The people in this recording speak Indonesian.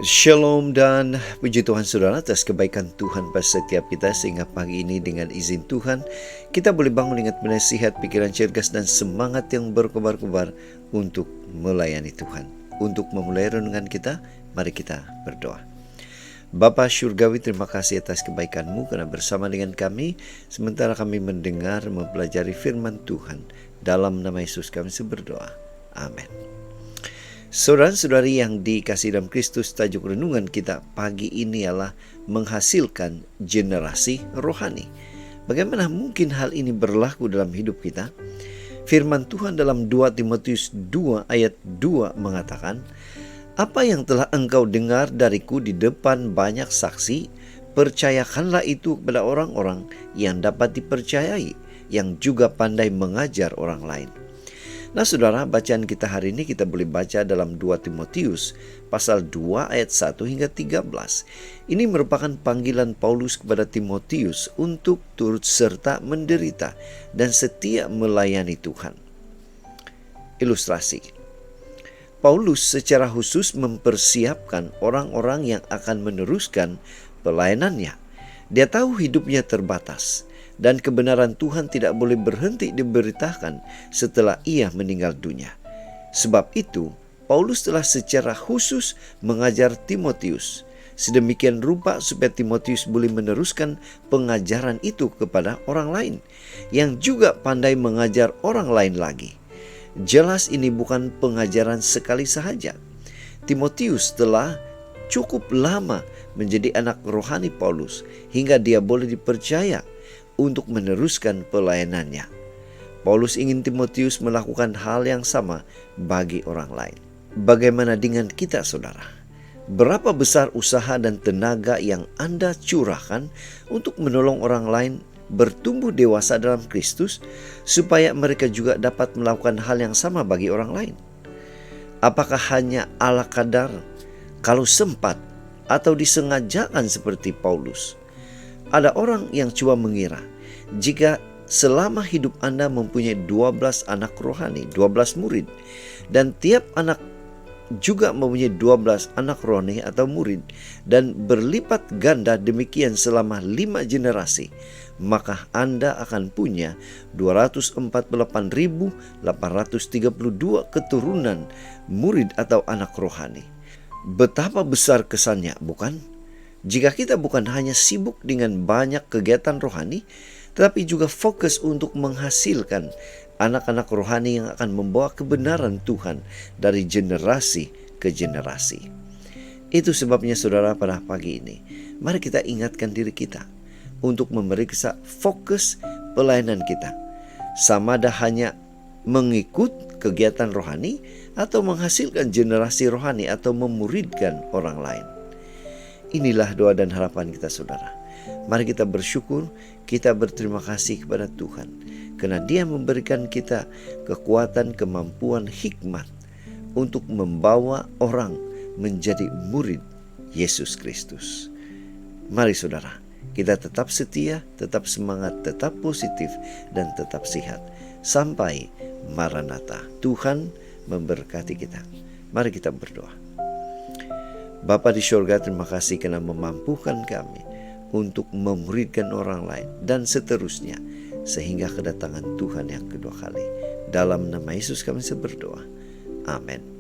Shalom dan puji Tuhan saudara atas kebaikan Tuhan pada setiap kita, sehingga pagi ini dengan izin Tuhan kita boleh bangun dengan nasihat, pikiran cerdas dan semangat yang berkobar-kobar untuk melayani Tuhan. Untuk memulai renungan kita, mari kita berdoa. Bapa Syurgawi, terima kasih atas kebaikan-Mu karena bersama dengan kami sementara kami mendengar mempelajari firman Tuhan. Dalam nama Yesus kami berdoa. Amin. Saudara-saudari yang dikasihi dalam Kristus, tajuk renungan kita pagi ini ialah menghasilkan generasi rohani. Bagaimana mungkin hal ini berlaku dalam hidup kita? Firman Tuhan dalam 2 Timotius 2 ayat 2 mengatakan, "Apa yang telah engkau dengar dariku di depan banyak saksi, percayakanlah itu kepada orang-orang yang dapat dipercayai, yang juga pandai mengajar orang lain." Nah saudara, bacaan kita hari ini kita boleh baca dalam 2 Timotius pasal 2 ayat 1 hingga 13. Ini merupakan panggilan Paulus kepada Timotius untuk turut serta menderita dan setia melayani Tuhan. Ilustrasi. Paulus secara khusus mempersiapkan orang-orang yang akan meneruskan pelayanannya. Dia tahu hidupnya terbatas dan kebenaran Tuhan tidak boleh berhenti diberitakan setelah ia meninggal dunia. Sebab itu, Paulus telah secara khusus mengajar Timotius sedemikian rupa supaya Timotius boleh meneruskan pengajaran itu kepada orang lain yang juga pandai mengajar orang lain lagi. Jelas ini bukan pengajaran sekali sahaja. Timotius telah cukup lama menjadi anak rohani Paulus hingga dia boleh dipercaya untuk meneruskan pelayanannya. Paulus ingin Timotius melakukan hal yang sama bagi orang lain. Bagaimana dengan kita, saudara? Berapa besar usaha dan tenaga yang Anda curahkan untuk menolong orang lain bertumbuh dewasa dalam Kristus supaya mereka juga dapat melakukan hal yang sama bagi orang lain? Apakah hanya ala kadar, kalau sempat, atau disengajakan seperti Paulus? Ada orang yang cuma mengira jika selama hidup Anda mempunyai 12 anak rohani, 12 murid, dan tiap anak juga mempunyai 12 anak rohani atau murid, dan berlipat ganda demikian selama 5 generasi, maka Anda akan punya 248.832 keturunan murid atau anak rohani. Betapa besar kesannya, bukan? Jika kita bukan hanya sibuk dengan banyak kegiatan rohani, tetapi juga fokus untuk menghasilkan anak-anak rohani yang akan membawa kebenaran Tuhan dari generasi ke generasi. Itu sebabnya saudara, pada pagi ini, mari kita ingatkan diri kita untuk memeriksa fokus pelayanan kita. Sama ada hanya mengikut kegiatan rohani atau menghasilkan generasi rohani atau memuridkan orang lain. Inilah doa dan harapan kita, saudara. Mari kita bersyukur, kita berterima kasih kepada Tuhan karena Dia memberikan kita kekuatan, kemampuan, hikmat untuk membawa orang menjadi murid Yesus Kristus. Mari saudara, kita tetap setia, tetap semangat, tetap positif, dan tetap sehat sampai Maranatha. Tuhan memberkati kita. Mari kita berdoa. Bapa di surga, terima kasih karena memampukan kami untuk memuridkan orang lain dan seterusnya sehingga kedatangan Tuhan yang kedua kali. Dalam nama Yesus kami berdoa. Amin.